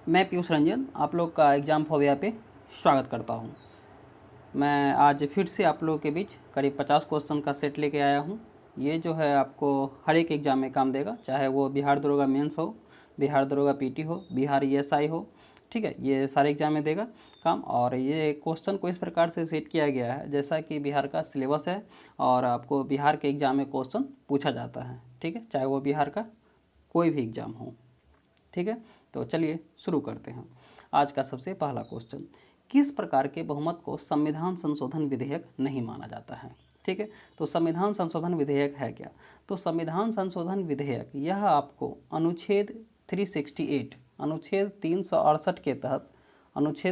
मैं पीयूष रंजन आप लोग का एग्ज़ाम फोबिया पे स्वागत करता हूँ। मैं आज फिर से आप लोगों के बीच करीब 50 क्वेश्चन का सेट लेके आया हूँ। ये जो है आपको हर एक एग्ज़ाम में काम देगा, चाहे वो बिहार दरोगा मेंस हो, बिहार दरोगा पीटी हो, बिहार ईएसआई हो, ठीक है। ये सारे एग्ज़ाम में देगा काम। और ये क्वेश्चन को इस प्रकार से सेट किया गया है जैसा कि बिहार का सिलेबस है और आपको बिहार के एग्ज़ाम में क्वेश्चन पूछा जाता है, ठीक है, चाहे वो बिहार का कोई भी एग्ज़ाम हो, ठीक है। तो चलिए शुरू करते हैं। आज का सबसे पहला क्वेश्चन, किस प्रकार के बहुमत को संविधान संशोधन विधेयक नहीं माना जाता है, ठीक है। तो संविधान संशोधन विधेयक है क्या? तो संविधान संशोधन विधेयक यह आपको अनुच्छेद 368 अनुच्छेद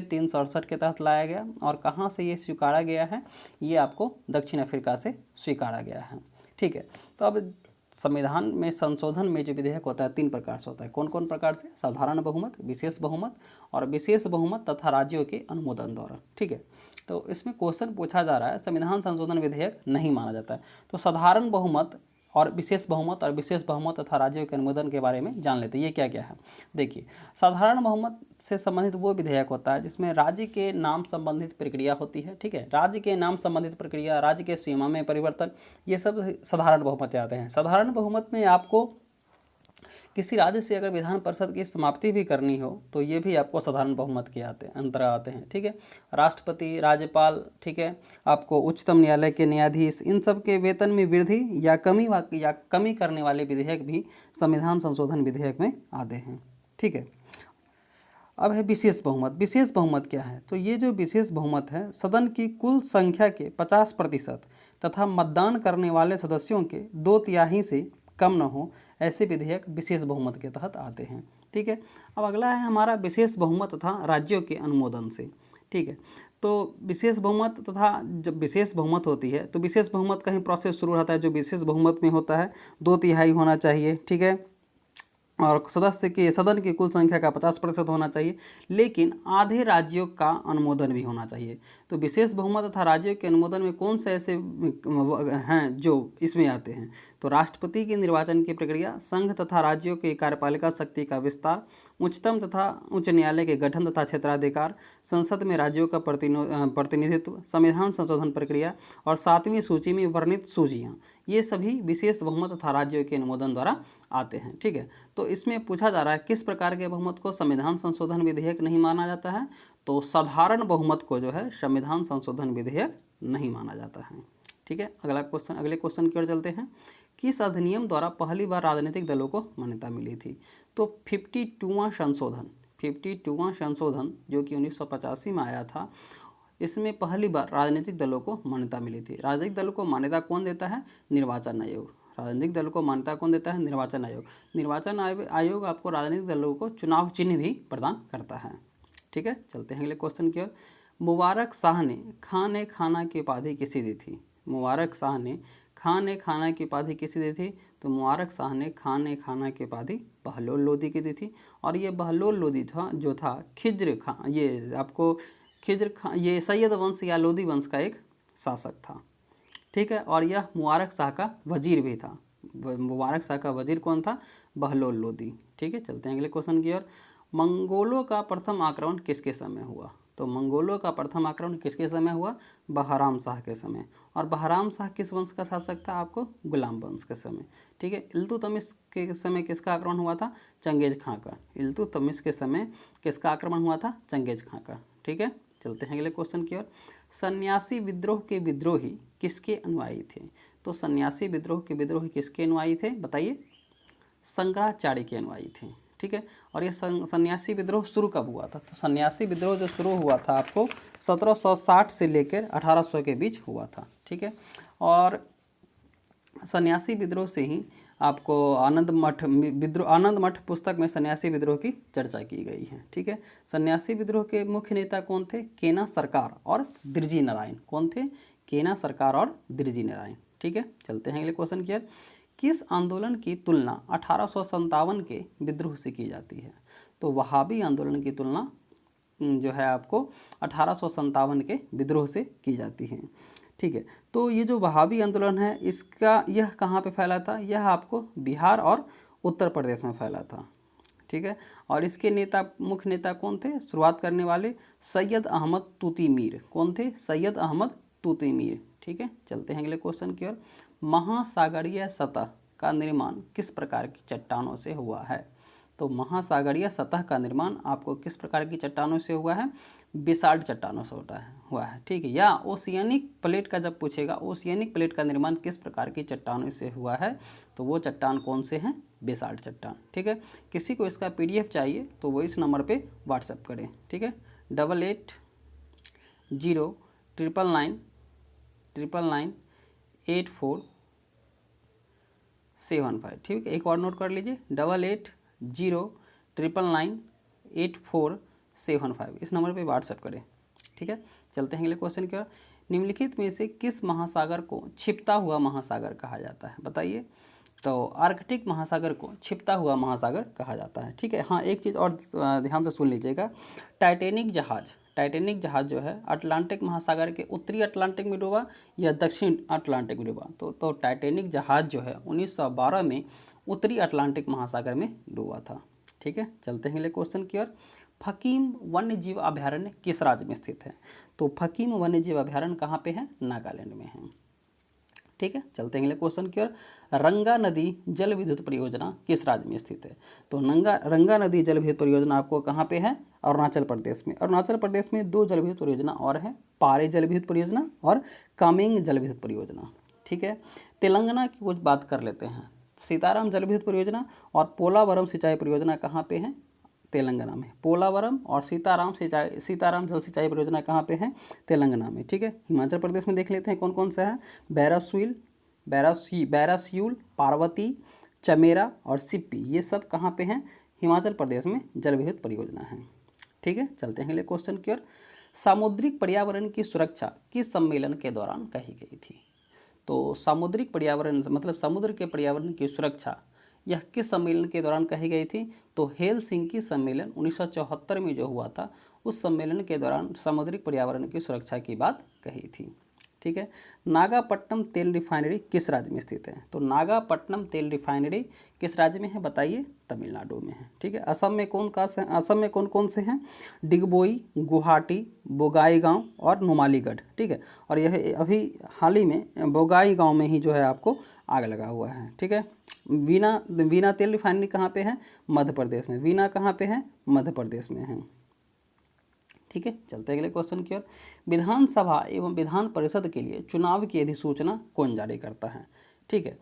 368 के तहत लाया गया। और कहाँ से ये स्वीकारा गया है? ये आपको दक्षिण अफ्रीका से स्वीकारा गया है, ठीक है। तो अब संविधान में संशोधन में जो विधेयक होता है 3 प्रकार से होता है। कौन कौन प्रकार से? साधारण बहुमत, विशेष बहुमत और विशेष बहुमत तथा राज्यों के अनुमोदन द्वारा, ठीक है। तो इसमें क्वेश्चन पूछा जा रहा है संविधान संशोधन विधेयक नहीं माना जाता है, तो साधारण बहुमत और विशेष बहुमत तथा राज्यों के अनुमोदन के बारे में जान लेते हैं। ये क्या क्या है? देखिए, साधारण बहुमत से संबंधित वो विधेयक होता है जिसमें राज्य के नाम संबंधित प्रक्रिया होती है, ठीक है। राज्य के नाम संबंधित प्रक्रिया, राज्य के सीमा में परिवर्तन, ये सब साधारण बहुमत आते हैं। साधारण बहुमत में आपको किसी राज्य से अगर विधान परिषद की समाप्ति भी करनी हो तो ये भी आपको साधारण बहुमत के अंतर्गत आते हैं, ठीक है। राष्ट्रपति, राज्यपाल, ठीक है, आपको उच्चतम न्यायालय के न्यायाधीश, इन सब के वेतन में वृद्धि या कमी करने वाले विधेयक भी संविधान संशोधन विधेयक में आते हैं, ठीक है। अब है विशेष बहुमत। विशेष बहुमत क्या है? तो ये जो विशेष बहुमत है, सदन की कुल संख्या के 50% तथा मतदान करने वाले सदस्यों के 2/3 से कम न हो, ऐसे विधेयक विशेष बहुमत के तहत आते हैं, ठीक है। अब अगला है हमारा विशेष बहुमत तथा राज्यों के अनुमोदन से, ठीक है। तो विशेष बहुमत तथा जब विशेष बहुमत होती है तो विशेष बहुमत का ही प्रोसेस शुरू होता है। जो विशेष बहुमत में होता है 2/3 होना चाहिए, ठीक है, और सदन की कुल संख्या का 50% होना चाहिए, लेकिन आधे राज्यों का अनुमोदन भी होना चाहिए। तो विशेष बहुमत तथा राज्यों के अनुमोदन में कौन से ऐसे हैं जो इसमें आते हैं? तो राष्ट्रपति के निर्वाचन की प्रक्रिया, संघ तथा राज्यों की कार्यपालिका शक्ति का विस्तार, उच्चतम तथा उच्च न्यायालय के गठन तथा क्षेत्राधिकार, संसद में राज्यों का प्रतिनिधित्व, संविधान संशोधन प्रक्रिया और 7वीं सूची में वर्णित सूचियाँ, ये सभी विशेष बहुमत तथा राज्यों के अनुमोदन द्वारा आते हैं, ठीक है। तो इसमें पूछा जा रहा है किस प्रकार के बहुमत को संविधान संशोधन विधेयक नहीं माना जाता है? तो साधारण बहुमत को जो है संविधान संशोधन विधेयक नहीं माना जाता है, ठीक है। अगले क्वेश्चन की ओर चलते हैं। किस अधिनियम द्वारा पहली बार राजनीतिक दलों को मान्यता मिली थी? तो 52वां संशोधन जो कि 1985 में आया था, इसमें पहली बार राजनीतिक दलों को मान्यता मिली थी। राजनीतिक दलों को मान्यता कौन देता है? निर्वाचन आयोग। राजनीतिक दलों को मान्यता कौन देता है? निर्वाचन आयोग। निर्वाचन आयोग आपको राजनीतिक दलों को चुनाव चिन्ह भी प्रदान करता है, ठीक है। चलते हैं अगले क्वेश्चन की ओर। मुबारक शाह ने खान ए खाना की उपाधि किसे दी थी? मुबारक शाह ने खान ए खाना की उपाधि किसे दी थी? तो मुबारक शाह ने खान ए खाना की उपाधि बहलोल लोदी की दी थी। और ये बहलोल लोदी था खिज्र खां, ये आपको खिज्र खां, ये सैयद वंश या लोदी वंश का एक शासक था, ठीक है। और यह मुबारक शाह का वजीर भी था। मुबारक शाह का वजीर कौन था? बहलोल लोदी, ठीक है। चलते हैं अगले क्वेश्चन की ओर। मंगोलों का प्रथम आक्रमण किसके समय हुआ? तो मंगोलों का प्रथम आक्रमण किसके समय हुआ? बहराम शाह के समय। और बहराम शाह किस वंश का शासक था? आपको गुलाम वंश के समय, ठीक है। इल्तुतमिश के समय किसका आक्रमण हुआ था? चंगेज खां का। इल्तुतमिश के समय किसका आक्रमण हुआ था? चंगेज खां का, ठीक है। चलते हैं अगले क्वेश्चन की ओर। सन्यासी विद्रोह के विद्रोही किसके अनुयायी थे? तो सन्यासी विद्रोह के विद्रोही किसके अनुयायी थे? बताइए। शंकराचार्य के अनुयायी थे, ठीक है। और ये सन्यासी विद्रोह शुरू कब हुआ था? तो सन्यासी विद्रोह जो शुरू हुआ था आपको 1760 से लेकर 1800 के बीच हुआ था, ठीक है। और सन्यासी विद्रोह से ही आपको आनंद मठ पुस्तक में सन्यासी विद्रोह की चर्चा की गई है, ठीक है। सन्यासी विद्रोह के मुख्य नेता कौन थे? केना सरकार और दिरजी नारायण। कौन थे? केना सरकार और दिरजी नारायण, ठीक है। चलते हैं अगले क्वेश्चन की ओर। किस आंदोलन की तुलना 1857 के विद्रोह से की जाती है? तो वहाबी आंदोलन की तुलना जो है आपको 1857 के विद्रोह से की जाती है, ठीक है। तो ये जो वहाबी आंदोलन है यह कहाँ पे फैला था? यह आपको बिहार और उत्तर प्रदेश में फैला था, ठीक है। और इसके नेता, मुख्य नेता कौन थे? शुरुआत करने वाले सैयद अहमद तूती मीर। कौन थे? सैयद अहमद तूती मीर। ठीक है, चलते हैं अगले क्वेश्चन की ओर। महासागरीय सतह का निर्माण किस प्रकार की चट्टानों से हुआ है? तो महासागरीय सतह का निर्माण आपको किस प्रकार की चट्टानों से हुआ है? बेसाल्ट चट्टानों से हुआ है। ठीक है, या ओशियनिक प्लेट का जब पूछेगा, ओशियनिक प्लेट का निर्माण किस प्रकार की चट्टानों से हुआ है, तो वो चट्टान कौन से हैं? बेसाल्ट चट्टान। ठीक है, किसी को इसका PDF चाहिए तो वो इस नंबर पे व्हाट्सएप करें। ठीक है, 8809998475। ठीक है, एक और नोट कर लीजिए, 8809998475, इस नंबर पे व्हाट्सएप करें। ठीक है, चलते हैं अगले क्वेश्चन की ओर। निम्नलिखित में से किस महासागर को छिपता हुआ महासागर कहा जाता है? बताइए। तो आर्कटिक महासागर को छिपता हुआ महासागर कहा जाता है। ठीक है, हाँ एक चीज़ और ध्यान से सुन लीजिएगा। टाइटैनिक जहाज़ जो है अटलांटिक महासागर के उत्तरी अटलांटिक में डूबा या दक्षिण अटलांटिक में डूबा? तो टाइटैनिक जहाज़ जो है 1912 में उत्तरी अटलांटिक महासागर में डूबा था। ठीक है, चलते हैं अगले क्वेश्चन की ओर। फकीम वन्य जीव अभयारण्य किस राज्य में स्थित है? तो फकीम वन्य जीव अभयारण्य कहाँ पे है? नागालैंड में है। ठीक है, चलते हैं अगले क्वेश्चन की ओर। रंगा नदी जल विद्युत परियोजना किस राज्य में स्थित है? तो रंगा नदी जल विद्युत परियोजना आपको कहाँ पे है? अरुणाचल प्रदेश में। अरुणाचल प्रदेश में 2 जल विद्युत परियोजना और है, पारे जल विद्युत परियोजना और कामेंग जल विद्युत परियोजना। ठीक है, तेलंगाना की कुछ बात कर लेते हैं। सीताराम जल विद्युत परियोजना और पोलावरम सिंचाई परियोजना कहाँ पे है? तेलंगाना में। पोलावरम और सीताराम जल सिंचाई परियोजना कहाँ पे है? तेलंगाना में। ठीक है, हिमाचल प्रदेश में देख लेते हैं कौन कौन सा है। बैरास्यूल, पार्वती, चमेरा और सिप्पी, ये सब कहाँ पे हैं? हिमाचल प्रदेश में जल विद्युत परियोजना है। ठीक है, चलते हैं अगले क्वेश्चन की ओर। सामुद्रिक पर्यावरण की सुरक्षा किस सम्मेलन के दौरान कही गई थी? तो सामुद्रिक पर्यावरण मतलब समुद्र के पर्यावरण की सुरक्षा यह किस सम्मेलन के दौरान कही गई थी? तो हेलसिंकी सम्मेलन 1974 में जो हुआ था, उस सम्मेलन के दौरान सामुद्रिक पर्यावरण की सुरक्षा की बात कही थी। ठीक है, नागापट्टनम तेल रिफाइनरी किस राज्य में स्थित है? तो नागापट्टनम तेल रिफाइनरी किस राज्य में है? बताइए। तमिलनाडु में है। ठीक है, असम में कौन कौन से हैं? डिगबोई, गुवाहाटी, बोगाईगांव और नुमालीगढ़। ठीक है, और यह अभी हाल ही में बोगाईगांव में ही जो है आपको आग लगा हुआ है। ठीक है, वीना तेल रिफाइनरी कहाँ पे है? मध्य प्रदेश में। वीना कहाँ पे है? मध्य प्रदेश में है। ठीक है, चलते हैं अगले क्वेश्चन की ओर। विधानसभा एवं विधान परिषद के लिए चुनाव की अधिसूचना कौन जारी करता है? ठीक है,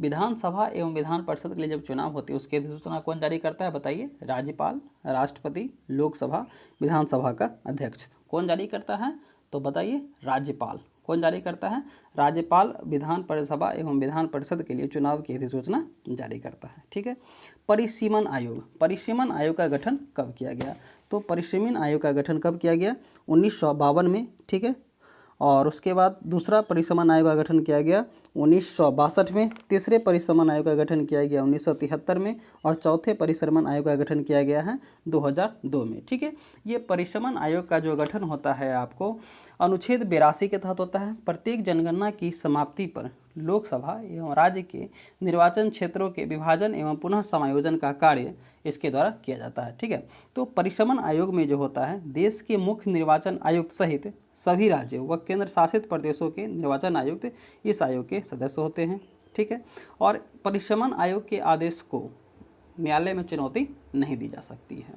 विधानसभा एवं विधान परिषद के लिए जब चुनाव होते हैं उसकी अधिसूचना कौन जारी करता है? बताइए। राज्यपाल, राष्ट्रपति, लोकसभा, विधानसभा का अध्यक्ष, कौन जारी करता है? तो बताइए। राज्यपाल। कौन जारी करता है? राज्यपाल विधान सभा एवं विधान परिषद के लिए चुनाव की अधिसूचना जारी करता है। ठीक है, परिसीमन आयोग का गठन कब किया गया? तो परिसीमन आयोग का गठन कब किया गया? 1952 में। ठीक है, और उसके बाद दूसरा परिसीमन आयोग का गठन किया गया 1962 में, तीसरे परिसीमन आयोग का गठन किया गया 1973 में और चौथे परिसीमन आयोग का गठन किया गया है 2002 में। ठीक है, ये परिसीमन आयोग का जो गठन होता है आपको अनुच्छेद 82 के तहत होता है। प्रत्येक जनगणना की समाप्ति पर लोकसभा एवं राज्य के निर्वाचन क्षेत्रों के विभाजन एवं पुनः समायोजन का कार्य इसके द्वारा किया जाता है। ठीक है, तो परिसीमन आयोग में जो होता है देश के मुख्य निर्वाचन आयुक्त सहित सभी राज्यों व केंद्र शासित प्रदेशों के निर्वाचन आयुक्त इस आयोग के सदस्य होते हैं। ठीक है, और परिसीमन आयोग के आदेश को न्यायालय में चुनौती नहीं दी जा सकती है।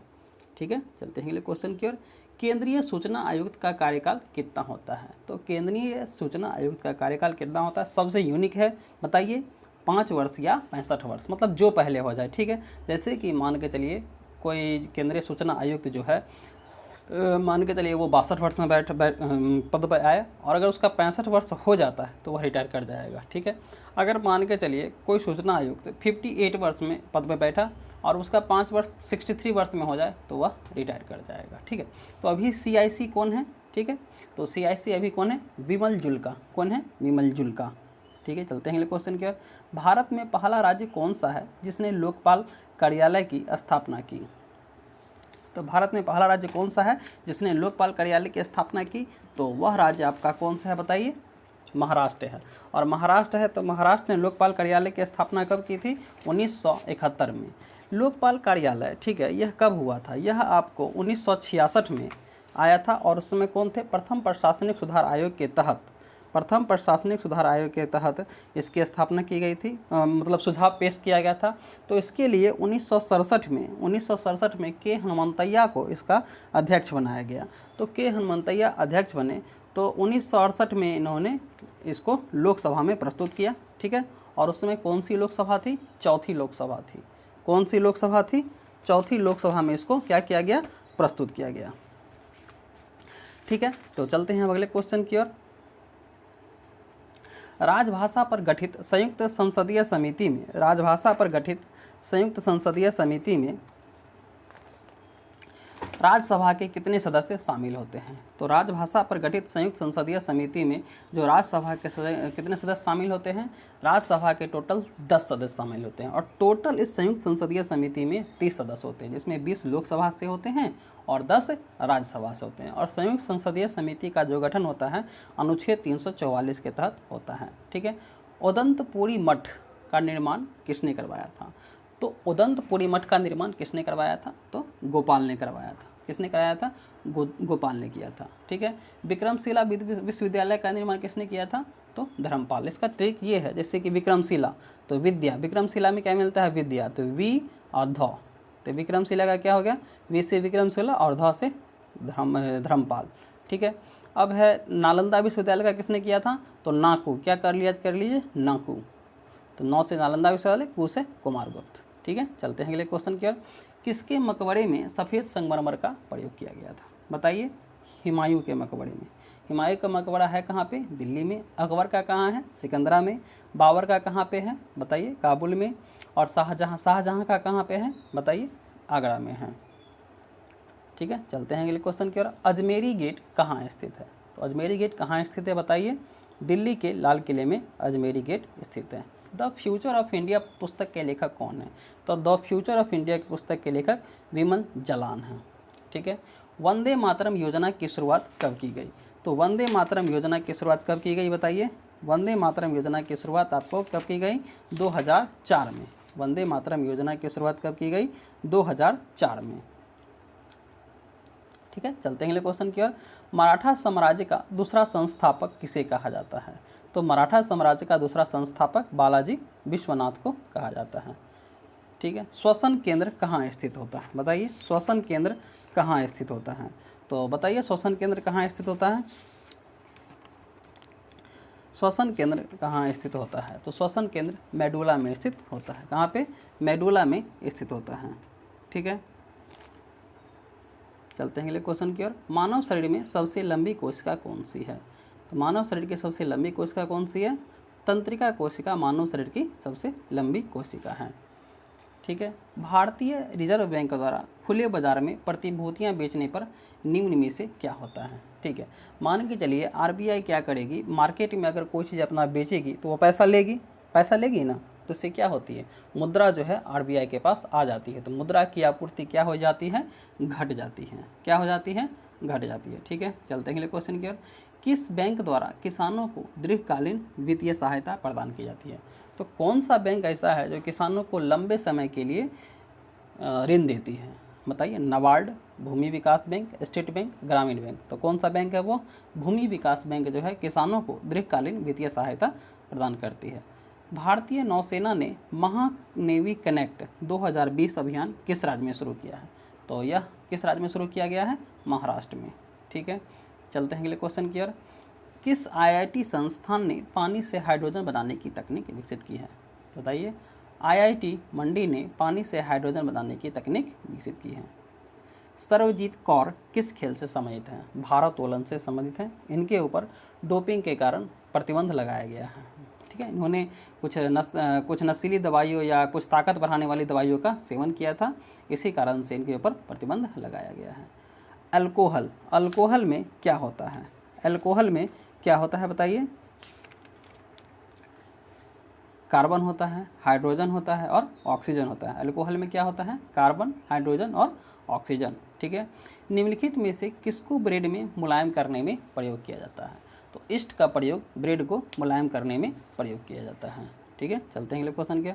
ठीक है, चलते हैं अगले क्वेश्चन की ओर। केंद्रीय सूचना आयुक्त का कार्यकाल कितना होता है? तो केंद्रीय सूचना आयुक्त का कार्यकाल कितना होता है? सबसे यूनिक है, बताइए। 5 वर्ष या 65 वर्ष, मतलब जो पहले हो जाए। ठीक है, जैसे कि मान के चलिए कोई केंद्रीय सूचना आयुक्त जो है मान के चलिए वो 62 वर्ष में पद पर आया और अगर उसका 65 वर्ष हो जाता है तो वह रिटायर कर जाएगा। ठीक है, अगर मान के चलिए कोई सूचना आयुक्त 58 वर्ष में पद पर बैठा और उसका 5 वर्ष 63 वर्ष में हो जाए तो वह रिटायर कर जाएगा। ठीक है, तो अभी CIC कौन है? ठीक है, तो CIC अभी कौन है? विमल जुल्का। कौन है? विमल जुल्का। ठीक है, चलते हैं अगले क्वेश्चन की ओर। भारत में पहला राज्य कौन सा है जिसने लोकपाल कार्यालय की स्थापना की? तो भारत में पहला राज्य कौन सा है जिसने लोकपाल कार्यालय की स्थापना की? तो वह राज्य आपका कौन सा है? बताइए। महाराष्ट्र है। और महाराष्ट्र है तो महाराष्ट्र ने लोकपाल कार्यालय की स्थापना कब की थी? 1971 में। लोकपाल कार्यालय, ठीक है, यह कब हुआ था? यह आपको 1966 में आया था और उस समय कौन थे? प्रथम प्रशासनिक सुधार आयोग के तहत, प्रथम प्रशासनिक सुधार आयोग के तहत इसकी स्थापना की गई थी, मतलब सुझाव पेश किया गया था। तो इसके लिए 1967 में के हनुमंतैया को इसका अध्यक्ष बनाया गया। तो के हनुमंतैया अध्यक्ष बने, तो 1968 में इन्होंने इसको लोकसभा में प्रस्तुत किया, ठीक है। और उस समय कौन सी लोकसभा थी? चौथी लोकसभा थी। कौन सी लोकसभा थी? चौथी लोकसभा में इसको क्या किया गया? प्रस्तुत किया गया, ठीक है। तो चलते हैं अगले क्वेश्चन की ओर। राजभाषा पर गठित संयुक्त संसदीय समिति में, राजभाषा पर गठित संयुक्त संसदीय समिति में राज्यसभा के कितने सदस्य शामिल होते हैं? तो राजभाषा पर गठित संयुक्त संसदीय समिति में जो राज्यसभा के कितने सदस्य शामिल होते हैं? राज्यसभा के टोटल 10 सदस्य शामिल होते हैं। और टोटल इस संयुक्त संसदीय समिति में 30 सदस्य होते हैं, जिसमें 20 लोकसभा से होते हैं और 10 राज्यसभा से होते हैं। और संयुक्त संसदीय समिति का जो गठन होता है अनुच्छेद 344 के तहत होता है, ठीक है। उदंतपुरी मठ का निर्माण किसने करवाया था? तो उदंतपुरी मठ का निर्माण किसने करवाया था? तो गोपाल ने करवाया था। किसने कराया था? गोपाल ने किया था, ठीक है। विक्रमशिला विश्वविद्यालय का निर्माण किसने किया था? तो धर्मपाल। इसका ट्रिक ये है, जैसे कि विक्रमशिला तो विद्या, विक्रमशिला में क्या मिलता है? विद्या, तो वी और ध, तो विक्रमशिला का क्या हो गया? वी से विक्रमशिला और ध से धर्मपाल, ठीक है। अब है नालंदा विश्वविद्यालय का किसने किया था? तो नाकू, क्या कर लीजिए नाकू। तो नौ से नालंदा विश्वविद्यालय, कू से कुमारगुप्त, ठीक है। चलते हैं अगले क्वेश्चन की ओर। किसके मकबरे में सफ़ेद संगमरमर का प्रयोग किया गया था? बताइए। हुमायूं के मकबरे में। हुमायूं का मकबरा है कहाँ पे? दिल्ली में। अकबर का कहाँ है? सिकंदरा में। बाबर का कहाँ पे है? बताइए। काबुल में। और शाहजहाँ का कहाँ पे है? बताइए। आगरा में है, ठीक है। चलते हैं अगले क्वेश्चन की ओर। अजमेरी गेट कहाँ स्थित है? तो अजमेरी गेट कहाँ स्थित है? बताइए। दिल्ली के लाल किले में अजमेरी गेट स्थित है। द फ्यूचर ऑफ इंडिया पुस्तक के लेखक कौन है? तो द फ्यूचर ऑफ इंडिया की पुस्तक के लेखक विमल जलान हैं, ठीक है। वंदे मातरम योजना की शुरुआत कब की गई? तो वंदे मातरम योजना की शुरुआत कब की गई? बताइए। वंदे मातरम योजना की शुरुआत आपको कब की गई? 2004 में। वंदे मातरम योजना की शुरुआत कब की गई? 2004 में, ठीक है। चलते हैं अगले क्वेश्चन की ओर। मराठा साम्राज्य का दूसरा संस्थापक किसे कहा जाता है? तो मराठा साम्राज्य का दूसरा संस्थापक बालाजी विश्वनाथ को कहा जाता है, ठीक है। श्वसन केंद्र कहाँ स्थित होता है? बताइए। श्वसन केंद्र कहाँ स्थित होता है? तो बताइए श्वसन केंद्र कहाँ स्थित होता है? श्वसन केंद्र कहाँ स्थित होता है? तो श्वसन केंद्र मेडुला में स्थित होता है। कहाँ पे? मेडुला में स्थित होता है, ठीक है। चलते हैं अगले क्वेश्चन की ओर। मानव शरीर में सबसे लंबी कोशिका कौन सी है? तो मानव शरीर की सबसे लंबी कोशिका कौन सी है? तंत्रिका कोशिका मानव शरीर की सबसे लंबी कोशिका है, ठीक है। भारतीय रिजर्व बैंक द्वारा खुले बाजार में प्रतिभूतियां बेचने पर निम्न में से क्या होता है? ठीक है। मान के चलिए आरबीआई क्या करेगी, मार्केट में अगर कोई चीज़ अपना बेचेगी तो वो पैसा लेगी ना, तो इससे क्या होती है? मुद्रा जो है आरबीआई के पास आ जाती है। तो मुद्रा की आपूर्ति क्या हो जाती है? घट जाती है। क्या हो जाती है? घट जाती है, ठीक है। चलते हैं अगले क्वेश्चन की ओर। किस बैंक द्वारा किसानों को दीर्घकालीन वित्तीय सहायता प्रदान की जाती है? तो कौन सा बैंक ऐसा है जो किसानों को लंबे समय के लिए ऋण देती है? बताइए। नाबार्ड, भूमि विकास बैंक, स्टेट बैंक, ग्रामीण बैंक। तो कौन सा बैंक है वो? भूमि विकास बैंक जो है किसानों को दीर्घकालीन वित्तीय सहायता प्रदान करती है। भारतीय नौसेना ने महानेवी कनेक्ट 2020 अभियान किस राज्य में शुरू किया है? तो यह किस राज्य में शुरू किया गया है? महाराष्ट्र में, ठीक है। चलते हैं अगले क्वेश्चन की ओर। किस आईआईटी संस्थान ने पानी से हाइड्रोजन बनाने की तकनीक विकसित की है? बताइए। आईआईटी मंडी ने पानी से हाइड्रोजन बनाने की तकनीक विकसित की है। सर्वजीत कौर किस खेल से संबंधित हैं? भारोत्तोलन से संबंधित हैं। इनके ऊपर डोपिंग के कारण प्रतिबंध लगाया गया है, ठीक है। इन्होंने कुछ नशीली दवाइयों या कुछ ताकत बढ़ाने वाली दवाइयों का सेवन किया था, इसी कारण से इनके ऊपर प्रतिबंध लगाया गया है। अल्कोहल में क्या होता है? अल्कोहल में क्या होता है? बताइए। कार्बन होता है, हाइड्रोजन होता है और ऑक्सीजन होता है। अल्कोहल में क्या होता है? कार्बन, हाइड्रोजन और ऑक्सीजन, ठीक है। निम्नलिखित में से किसको ब्रेड में मुलायम करने में प्रयोग किया जाता है? तो ईस्ट का प्रयोग ब्रेड को मुलायम करने में प्रयोग किया जाता है, ठीक है। चलते हैं अगले क्वेश्चन के।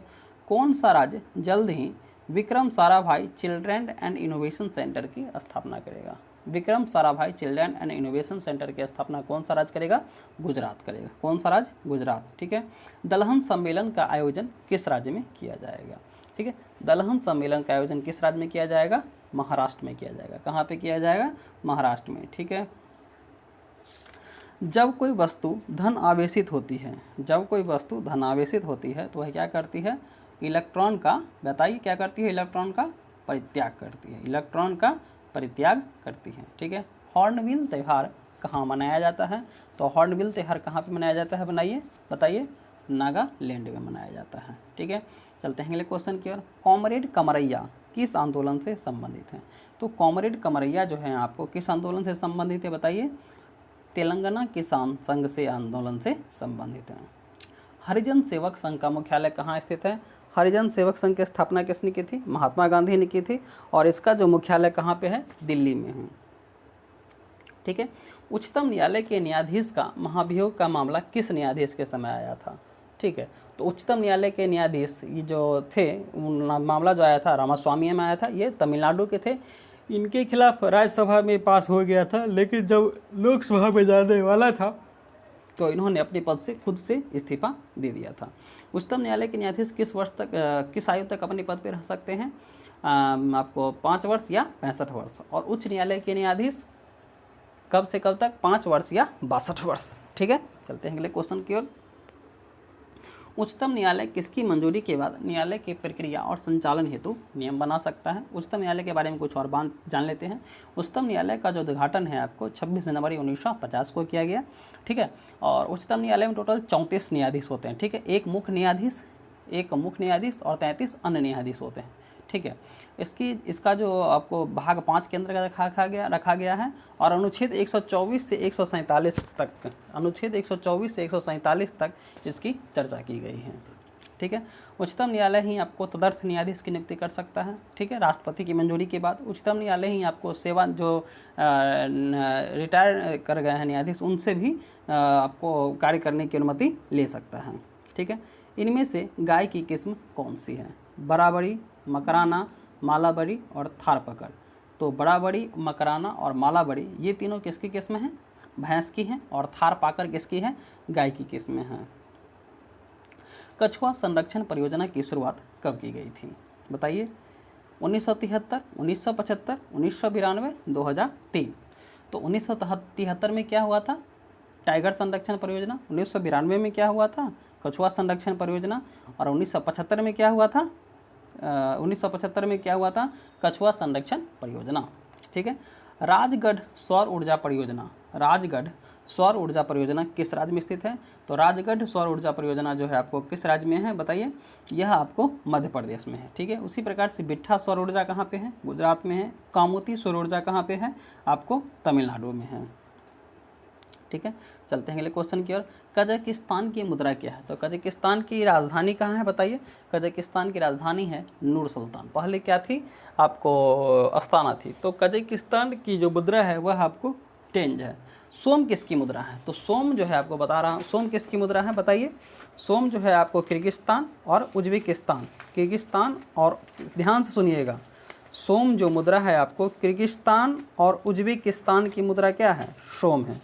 कौन सा राज्य जल्द ही Vikram Sarabhai children and innovation centre की स्थापना करेगा? Vikram Sarabhai children and innovation centre की स्थापना कौन सा राज्य करेगा? गुजरात करेगा। कौन सा राज्य? गुजरात। ठीक है। दलहन सम्मेलन का आयोजन किस राज्य में किया जाएगा? ठीक है, दलहन सम्मेलन का आयोजन किस राज्य में किया जाएगा? महाराष्ट्र में किया जाएगा। कहाँ पे किया जाएगा? महाराष्ट्र में। ठीक है। जब कोई वस्तु धन आवेशित होती है, जब कोई वस्तु धन आवेशित होती है तो वह क्या करती है? इलेक्ट्रॉन का, बताइए क्या करती है? इलेक्ट्रॉन का परित्याग करती है। इलेक्ट्रॉन का परित्याग करती है। ठीक है। हॉर्नबिल त्यौहार कहाँ मनाया जाता है? तो हॉर्नबिल त्यौहार कहाँ पे मनाया जाता है? बताइए। नागालैंड में मनाया जाता है। ठीक है। चलते हैं अगले क्वेश्चन की ओर। कॉमरेड कमरैया किस आंदोलन से संबंधित है? तो कॉमरेड कमरैया जो है आपको किस आंदोलन से संबंधित है? बताइए। तेलंगाना किसान संघ से आंदोलन से संबंधित है। हरिजन सेवक संघ का मुख्यालय कहाँ स्थित है? हरिजन सेवक संघ की स्थापना किसने की थी? महात्मा गांधी ने की थी। और इसका जो मुख्यालय कहाँ पे है? दिल्ली में है। ठीक है। उच्चतम न्यायालय के न्यायाधीश का महाभियोग का मामला किस न्यायाधीश के समय आया था? ठीक है। तो उच्चतम न्यायालय के न्यायाधीश ये जो थे, मामला जो आया था रामास्वामी में आया था। ये तमिलनाडु के थे। इनके खिलाफ राज्यसभा में पास हो गया था, लेकिन जब लोकसभा में जाने वाला था तो इन्होंने अपने पद से खुद से इस्तीफा दे दिया था। उच्चतम न्यायालय के न्यायाधीश किस वर्ष तक, किस आयु तक अपने पद पर रह सकते हैं? आपको 5 वर्ष या 65 वर्ष। और उच्च न्यायालय के न्यायाधीश कब से कब तक? 5 वर्ष या 62 वर्ष। ठीक है। चलते हैं अगले क्वेश्चन की ओर। उच्चतम न्यायालय किसकी मंजूरी के बाद न्यायालय की प्रक्रिया और संचालन हेतु नियम बना सकता है? उच्चतम न्यायालय के बारे में कुछ और बात जान लेते हैं। उच्चतम न्यायालय का जो उद्घाटन है आपको 26 जनवरी 1950 को किया गया। ठीक है। और उच्चतम न्यायालय में टोटल 34 न्यायाधीश होते हैं। ठीक है। एक मुख्य न्यायाधीश और 33 अन्य न्यायाधीश होते हैं। ठीक है। इसका जो आपको भाग 5 के अंतर्गत रखा गया है। और अनुच्छेद 124 से 147 तक, अनुच्छेद 124 से 147 तक इसकी चर्चा की गई है। ठीक है। उच्चतम न्यायालय ही आपको तदर्थ न्यायाधीश की नियुक्ति कर सकता है। ठीक है। राष्ट्रपति की मंजूरी के बाद उच्चतम न्यायालय ही आपको सेवा जो रिटायर कर गए हैं न्यायाधीश, उनसे भी आपको कार्य करने की अनुमति ले सकता है। ठीक है। इनमें से गाय की किस्म कौन सी है? बराबरी, मकराना, मालाबरी और थारपकड़। तो बराबरी, मकराना और मालाबरी ये तीनों किसकी किस्म हैं? भैंस की हैं। और थारपाकर किसकी है? गाय की किस्में हैं। कछुआ संरक्षण परियोजना की शुरुआत कब की गई थी? बताइए। 1973, 1975, 1992, 2003। तो 1973 में क्या हुआ था? टाइगर संरक्षण परियोजना। 1992 में क्या हुआ था? कछुआ संरक्षण परियोजना। और 1975 में क्या हुआ था? 1975 में क्या हुआ था? कछुआ संरक्षण परियोजना। ठीक है। राजगढ़ सौर ऊर्जा परियोजना, राजगढ़ सौर ऊर्जा परियोजना किस राज्य में स्थित है? तो राजगढ़ सौर ऊर्जा परियोजना जो है आपको किस राज्य में है? बताइए। यह आपको मध्य प्रदेश में है। ठीक है। उसी प्रकार से बिट्ठा सौर ऊर्जा कहाँ पे है? गुजरात में है। कामोती सौर ऊर्जा कहाँ पे है? आपको तमिलनाडु में है। ठीक है। चलते हैं अगले क्वेश्चन की ओर। कजाकिस्तान की मुद्रा क्या है? तो कजाकिस्तान की राजधानी कहाँ है? बताइए। कजाकिस्तान की राजधानी है नूर सुल्तान। पहले क्या थी? आपको अस्ताना थी। तो कजाकिस्तान की जो मुद्रा है वह आपको टेंज है। सोम किसकी मुद्रा है? तो सोम जो है आपको बता रहा हूँ, सोम किसकी मुद्रा है? बताइए। सोम जो है आपको किर्गिस्तान और उज्बेकिस्तान, किर्गिस्तान और, ध्यान से सुनिएगा, सोम जो मुद्रा है आपको किर्गिस्तान और उज्बेकिस्तान की मुद्रा क्या है? सोम है।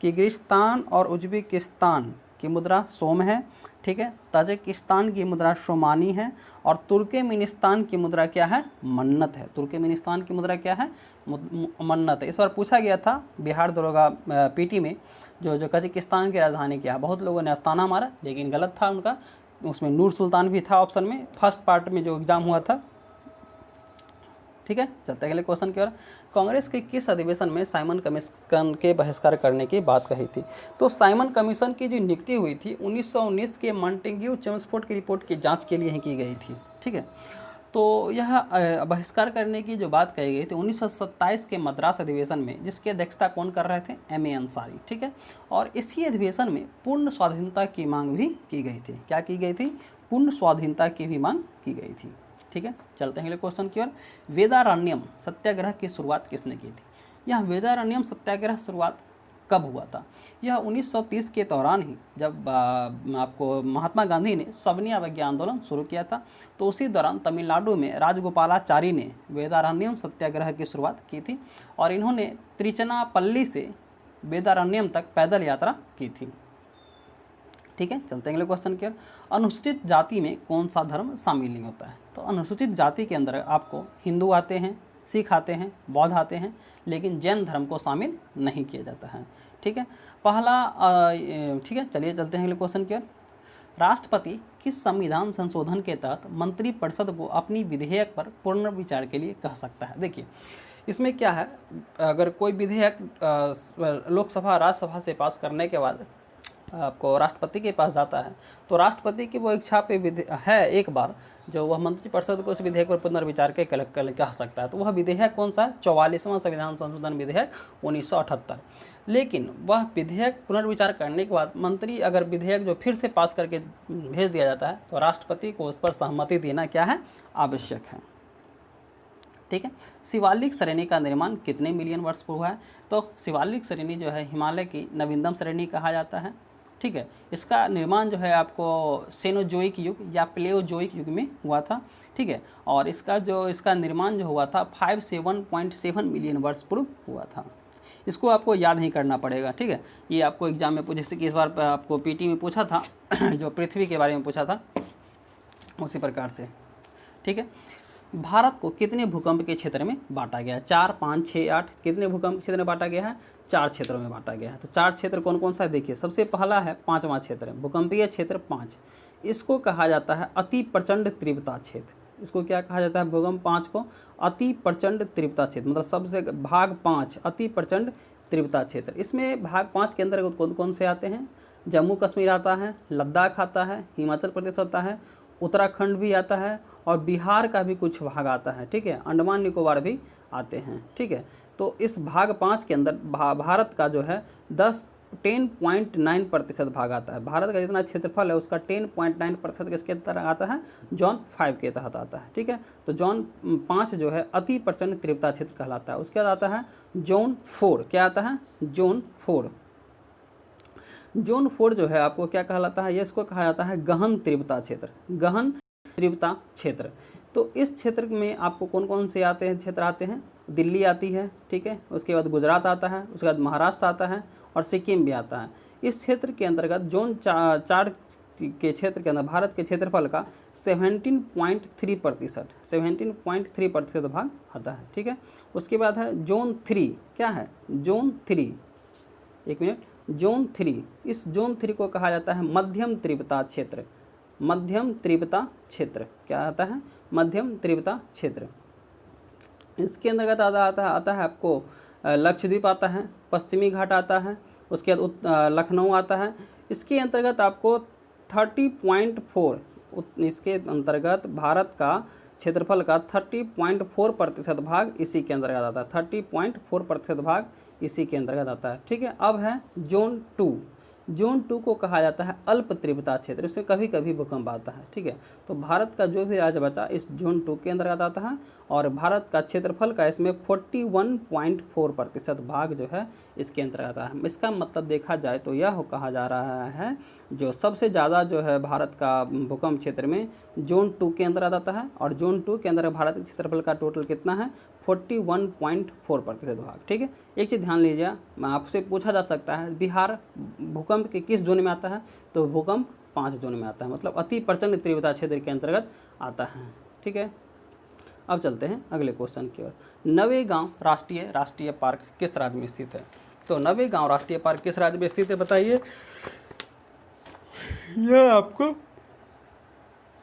किर्गिस्तान और उज्बेकिस्तान की मुद्रा सोम है। ठीक है। ताजिकिस्तान की मुद्रा शोमानी है। और तुर्कमेनिस्तान की मुद्रा क्या है? मन्नत है। तुर्कमेनिस्तान की मुद्रा क्या है? मन्नत है। इस बार पूछा गया था बिहार दरोगा पीटी में, जो कजाकिस्तान की राजधानी क्या है। बहुत लोगों ने अस्ताना मारा, लेकिन गलत था उनका। उसमें नूर सुल्तान भी था ऑप्शन में, फर्स्ट पार्ट में जो एग्जाम हुआ था। ठीक है। चलते अगले क्वेश्चन की ओर। कांग्रेस के किस अधिवेशन में साइमन कमीशन के बहिष्कार करने की बात कही थी? तो साइमन कमीशन की जो नियुक्ति हुई थी 1919 के मॉन्टेग्यू चेम्सफोर्ड की रिपोर्ट की जांच के लिए ही की गई थी। ठीक है। तो यह बहिष्कार करने की जो बात कही गई थी 1927 के मद्रास अधिवेशन में, जिसकी अध्यक्षता कौन कर रहे थे? M.A. अंसारी। ठीक है। और इसी अधिवेशन में पूर्ण स्वाधीनता की मांग भी की गई थी। क्या की गई थी? पूर्ण स्वाधीनता की भी मांग की गई थी। ठीक है। चलते हैं अगले क्वेश्चन की ओर। वेदारण्यम सत्याग्रह की शुरुआत किसने की थी? यह वेदारण्यम सत्याग्रह शुरुआत कब हुआ था? यह 1930 के दौरान ही, जब आपको महात्मा गांधी ने सविनय अवज्ञा आंदोलन शुरू किया था, तो उसी दौरान तमिलनाडु में राजगोपालाचारी ने वेदारण्यम सत्याग्रह की शुरुआत की थी और इन्होंने त्रिचनापल्ली से वेदारण्यम तक पैदल यात्रा की थी। ठीक है, चलते हैं अगले क्वेश्चन की ओर। अनुसूचित जाति में कौन सा धर्म शामिल नहीं होता है? तो अनुसूचित जाति के अंदर आपको हिंदू आते हैं, सिख आते हैं, बौद्ध आते हैं, लेकिन जैन धर्म को शामिल नहीं किया जाता है। ठीक है, ठीक है, चलिए चलते हैं अगले क्वेश्चन की ओर। राष्ट्रपति किस संविधान संशोधन के तहत मंत्रिपरिषद को अपनी विधेयक पर पुनर्विचार के लिए कह सकता है? देखिए, इसमें क्या है, अगर कोई विधेयक लोकसभा राज्यसभा से पास करने के बाद आपको राष्ट्रपति के पास जाता है, तो राष्ट्रपति की वो इच्छा पे है एक बार जो वह मंत्रिपरिषद को उस विधेयक पर पुनर्विचार के कह सकता है। तो वह विधेयक कौन सा है? 44वां संविधान संशोधन विधेयक 1978। लेकिन वह विधेयक पुनर्विचार करने के बाद मंत्री अगर विधेयक जो फिर से पास करके भेज दिया जाता है, तो राष्ट्रपति को उस पर सहमति देना क्या है? आवश्यक है। ठीक है, शिवालिक श्रेणी का निर्माण कितने मिलियन वर्ष पूर्व हुआ है? तो शिवालिक श्रेणी जो है हिमालय की नवीनतम श्रेणी कहा जाता है। ठीक है, इसका निर्माण जो है आपको सेनोजोइक युग या प्लेओजोइक युग में हुआ था। ठीक है, और इसका निर्माण जो हुआ था 57.7 मिलियन वर्ष पूर्व हुआ था। इसको आपको याद नहीं करना पड़ेगा। ठीक है, ये आपको एग्जाम में जैसे कि इस बार आपको पीटी में पूछा था जो पृथ्वी के बारे में पूछा था, उसी प्रकार से। ठीक है, भारत को कितने भूकंप के क्षेत्र में बांटा गया है? 4, 5, 6, 8 कितने भूकंप के क्षेत्र में बांटा गया है? 4 क्षेत्रों में बांटा गया है। तो 4 क्षेत्र कौन कौन सा है? देखिए, सबसे पहला है 5वां क्षेत्र, भूकंपीय क्षेत्र 5। इसको कहा जाता है अति प्रचंड तीव्रता क्षेत्र। इसको क्या कहा जाता है? भूकंप 5 को अति प्रचंड तीव्रता क्षेत्र, मतलब सबसे भाग 5 अति प्रचंड तीव्रता क्षेत्र। इसमें भाग 5 के अंदर कौन कौन से आते हैं? जम्मू कश्मीर आता है, लद्दाख आता है, हिमाचल प्रदेश आता है, उत्तराखंड भी आता है और बिहार का भी कुछ भाग आता है। ठीक है, अंडमान निकोबार भी आते हैं। ठीक है, तो इस भाग 5 के अंदर भारत का जो है 10.9% भाग आता है। भारत का जितना क्षेत्रफल है उसका 10.9% किसके तहत आता है? जोन 5 के तहत आता है। ठीक है, तो जोन 5 जो है अति प्रचंड तीव्रता क्षेत्र कहलाता है। उसके बाद आता है जोन 4। क्या आता है? जोन 4। जोन 4 जो है आपको क्या कहलाता है? ये इसको कहा जाता है गहन तीव्रता क्षेत्र। गहन तीव्रता क्षेत्र। तो इस क्षेत्र में आपको कौन कौन से आते हैं? क्षेत्र आते हैं, दिल्ली आती है। ठीक है, उसके बाद गुजरात आता है, उसके बाद महाराष्ट्र आता है और सिक्किम भी आता है। इस क्षेत्र के अंतर्गत जोन 4 के क्षेत्र के अंदर भारत के क्षेत्रफल का 17.3% भाग आता है। ठीक है, उसके बाद है जोन 3। क्या है? जोन 3, एक मिनट, जोन 3। इस जोन 3 को कहा जाता है मध्यम तीव्रता क्षेत्र। मध्यम तीव्रता क्षेत्र क्या आता है? मध्यम तीव्रता क्षेत्र। इसके अंतर्गत आता है आपको लक्षद्वीप आता है, पश्चिमी घाट आता है, उसके बाद लखनऊ आता है। इसके अंतर्गत आपको 30.4, इसके अंतर्गत भारत का क्षेत्रफल का 30.4% भाग इसी के अंतर्गत आता है। 30.4% भाग इसी के अंतर्गत आता है। ठीक है, अब है जोन 2। जोन 2 को कहा जाता है अल्प तीव्रता क्षेत्र। इसमें कभी कभी भूकंप आता है। ठीक है, तो भारत का जो भी राज्य बचा इस जोन 2 के अंतर्गत आता है और भारत का क्षेत्रफल का इसमें 41.4% भाग जो है इसके अंतर्गत आता है। इसका मतलब देखा जाए तो यह कहा जा रहा है जो सबसे ज़्यादा जो है भारत का भूकंप क्षेत्र में जोन 2 के अंतर्गत आता है और जोन 2 के अंदर भारत के क्षेत्रफल का टोटल कितना है? 41.4% भाग। ठीक है, एक चीज़ ध्यान लीजिए, आपसे पूछा जा सकता है बिहार भूकंप के किस जोन में आता है? तो भूकंप 5 जोन में आता है, मतलब अति प्रचंड तीव्रता क्षेत्र के अंतर्गत आता है। ठीक है, अब चलते हैं अगले क्वेश्चन की ओर। नवेगांव राष्ट्रीय पार्क किस राज्य में स्थित है? तो नवेगांव राष्ट्रीय पार्क किस राज्य में स्थित है बताइए? यह आपको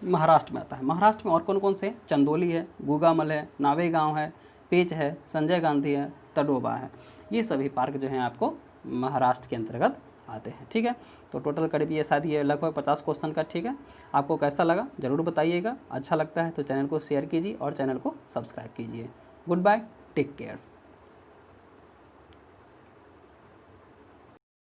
महाराष्ट्र में आता है। महाराष्ट्र में और कौन कौन से? चंदौली है, गुगामल है, नावेगांव है, पेच है, संजय गांधी है, तडोबा है। ये सभी पार्क जो हैं आपको महाराष्ट्र के अंतर्गत आते हैं। ठीक है, तो टोटल करीब ये शायद ये लगभग 50 क्वेश्चन का। ठीक है, आपको कैसा लगा ज़रूर बताइएगा। अच्छा लगता है तो चैनल को शेयर कीजिए और चैनल को सब्सक्राइब कीजिए। Goodbye, take care.